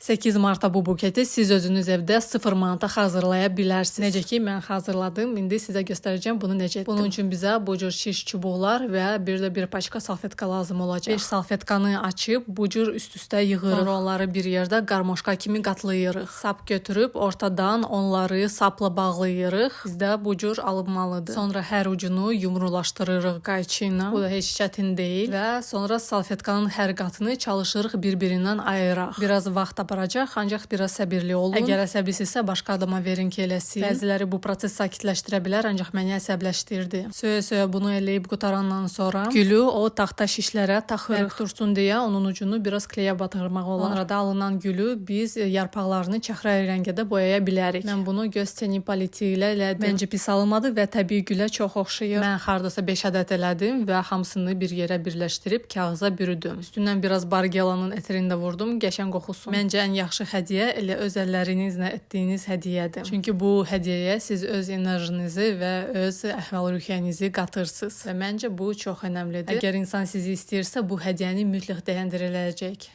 8 Martda bu buketi siz özünüz evdə 0 manata hazırlaya bilərsiniz. Necə ki, mən hazırladım. İndi sizə göstərəcəm bunu necə etdim. Bunun üçün bizə bu cür şiş çubuqlar və bir paçka salfetka lazım olacaq. 5 salfetkanı açıb bu cür üst-üstə yığırıq. Sonra onları bir yerdə qarmoşka kimi qatlayırıq. Sap götürüb ortadan onları sapla bağlayırıq. Bizdə bu cür alınmalıdır. Sonra hər ucunu yumrulaşdırırıq qayçı ilə. Bu da heç çətin deyil və sonra salfetkanın hər qatını çalışırıq bir-birindən ayıraq. Biraz vaxt aparacaq, ancaq biraz səbirli olun. Əgər əsəblisizsə başqa adama verin ki, eləsin. Bəziləri bu proses sakitləşdirə bilər, ancaq məni əsəbləşdirdi. Söyə-söyə bunu eləyib qutarandan sonra gülü o taxta şişlərə taxırıq. Dursun deyə onun ucunu biraz kleyə batırmaq olar. Sonra da alınan gülü biz yarpaqlarını çəhrayı rəngdə boyaya bilərik. Mən bunu göz teni paleti ilə elədim. Məncə pis alınmadı və təbii gülə çox oxşayır. Mən hardasa 5 ədəd elədim və hamısını bir yerə birləşdirib kağıza bürüdüm. Üstündən biraz bargelanın ətrini də vurdum, qəşəng qoxusun. Məncə ən yaxşı hədiyyə elə öz əllərinizlə etdiyiniz hədiyyədir. Çünki bu hədiyyəyə siz öz enerjinizi və öz əhval-ruhiyyənizi qatırsınız. Və məncə bu çox önəmlidir. Əgər insan sizi istəyirsə, bu hədiyyəni mütləq dəyərləndirəcək.